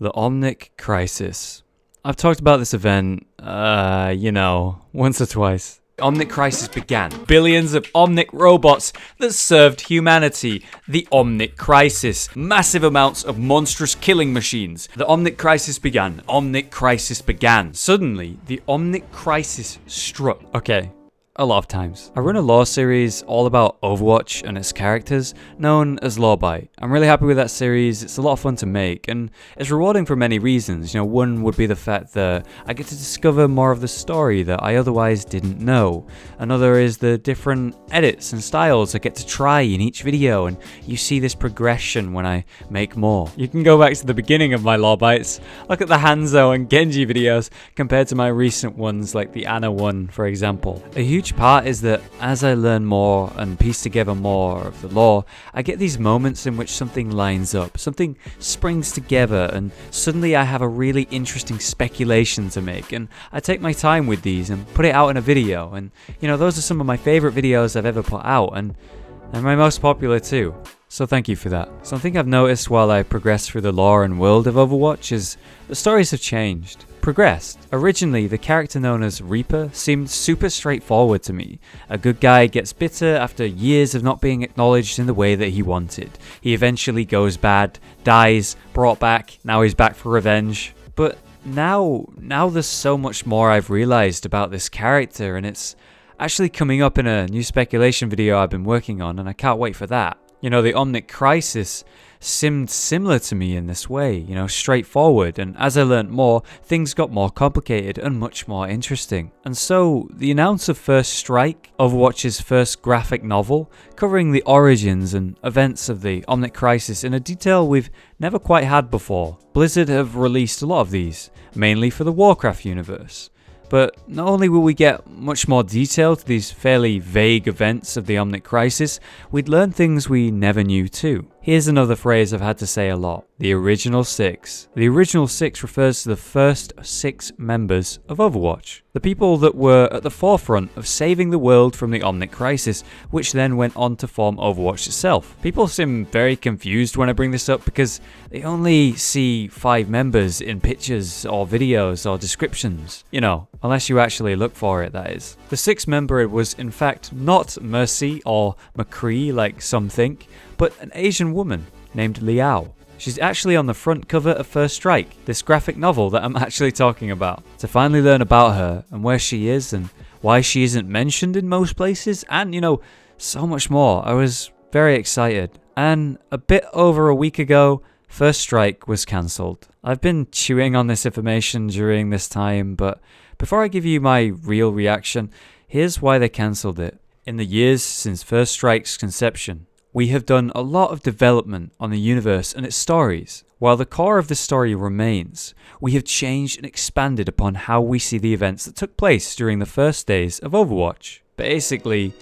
The Omnic Crisis. I've talked about this event, once or twice. Omnic Crisis began. Billions of Omnic robots that served humanity. The Omnic Crisis. Massive amounts of monstrous killing machines. The Omnic Crisis began. Omnic Crisis began. Suddenly, the Omnic Crisis struck. Okay. A lot of times. I run a lore series all about Overwatch and its characters, known as Lorebyte. I'm really happy with that series. It's a lot of fun to make, and it's rewarding for many reasons. One would be the fact that I get to discover more of the story that I otherwise didn't know. Another is the different edits and styles I get to try in each video, and you see this progression when I make more. You can go back to the beginning of my Lorebytes, look at the Hanzo and Genji videos compared to my recent ones like the Ana one, for example. A huge part is that as I learn more and piece together more of the lore, I get these moments in which something lines up, something springs together, and suddenly I have a really interesting speculation to make, and I take my time with these and put it out in a video, and those are some of my favorite videos I've ever put out, and they're my most popular too. So thank you for that. Something I've noticed while I progress through the lore and world of Overwatch is the stories have changed. Progressed. Originally, the character known as Reaper seemed super straightforward to me. A good guy gets bitter after years of not being acknowledged in the way that he wanted. He eventually goes bad, dies, brought back, now he's back for revenge. But now there's so much more I've realized about this character, and it's actually coming up in a new speculation video I've been working on, and I can't wait for that. The Omnic Crisis seemed similar to me in this way, straightforward, and as I learnt more, things got more complicated and much more interesting. And so, the announce of First Strike, Overwatch's first graphic novel, covering the origins and events of the Omnic Crisis in a detail we've never quite had before. Blizzard have released a lot of these, mainly for the Warcraft universe. But not only will we get much more detail to these fairly vague events of the Omnic Crisis, we'd learn things we never knew too. Here's another phrase I've had to say a lot. The Original Six. The Original Six refers to the first 6 members of Overwatch. The people that were at the forefront of saving the world from the Omnic Crisis, which then went on to form Overwatch itself. People seem very confused when I bring this up because they only see 5 members in pictures or videos or descriptions. Unless you actually look for it, that is. The 6th member was in fact not Mercy or McCree like some think, but an Asian woman named Liao. She's actually on the front cover of First Strike, this graphic novel that I'm actually talking about. To finally learn about her and where she is and why she isn't mentioned in most places and, so much more, I was very excited. And a bit over a week ago, First Strike was cancelled. I've been chewing on this information during this time, but before I give you my real reaction, here's why they cancelled it. In the years since First Strike's conception, we have done a lot of development on the universe and its stories. While the core of the story remains, we have changed and expanded upon how we see the events that took place during the first days of Overwatch. Basically,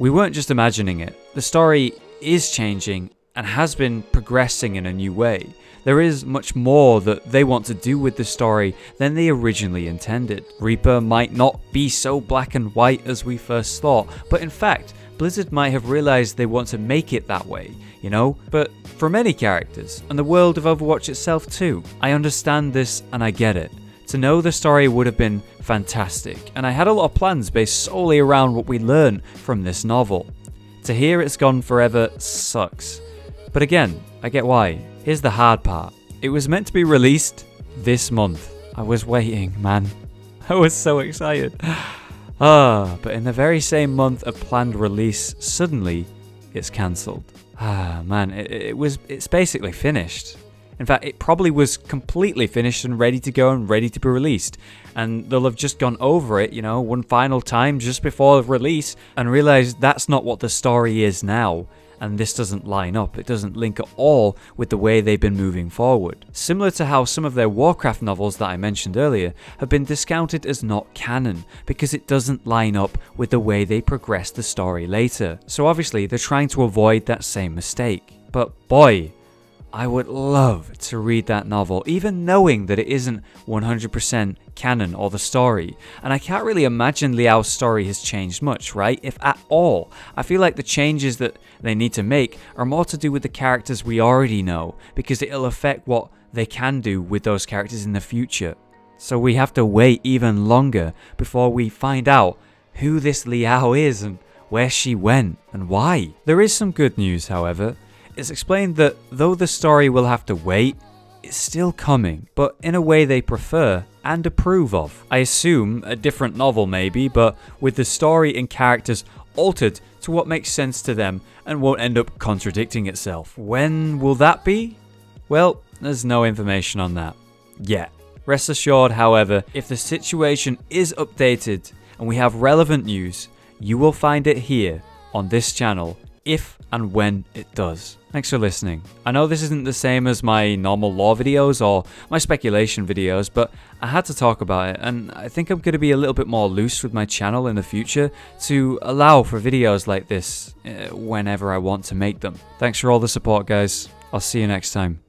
we weren't just imagining it. The story is changing and has been progressing in a new way. There is much more that they want to do with the story than they originally intended. Reaper might not be so black and white as we first thought, but in fact, Blizzard might have realized they want to make it that way, But for many characters, and the world of Overwatch itself too, I understand this and I get it. To know the story would have been fantastic, and I had a lot of plans based solely around what we learned from this novel. To hear it's gone forever sucks. But again, I get why. Here's the hard part. It was meant to be released this month. I was waiting, man. I was so excited. But in the very same month of planned release, suddenly it's cancelled. Man, it's basically finished. In fact, it probably was completely finished and ready to go and ready to be released. And they'll have just gone over it, one final time just before release and realized that's not what the story is now. And this doesn't line up, it doesn't link at all with the way they've been moving forward. Similar to how some of their Warcraft novels that I mentioned earlier have been discounted as not canon, because it doesn't line up with the way they progress the story later. So obviously they're trying to avoid that same mistake. But boy, I would love to read that novel, even knowing that it isn't 100% canon or the story. And I can't really imagine Liao's story has changed much, right? If at all. I feel like the changes that they need to make are more to do with the characters we already know, because it'll affect what they can do with those characters in the future. So we have to wait even longer before we find out who this Liao is and where she went and why. There is some good news, however. It's explained that though the story will have to wait, it's still coming, but in a way they prefer and approve of. I assume a different novel maybe, but with the story and characters altered to what makes sense to them and won't end up contradicting itself. When will that be? Well, there's no information on that yet. Rest assured, however, if the situation is updated and we have relevant news, you will find it here on this channel if and when it does. Thanks for listening. I know this isn't the same as my normal lore videos or my speculation videos, but I had to talk about it, and I think I'm going to be a little bit more loose with my channel in the future to allow for videos like this whenever I want to make them. Thanks for all the support, guys. I'll see you next time.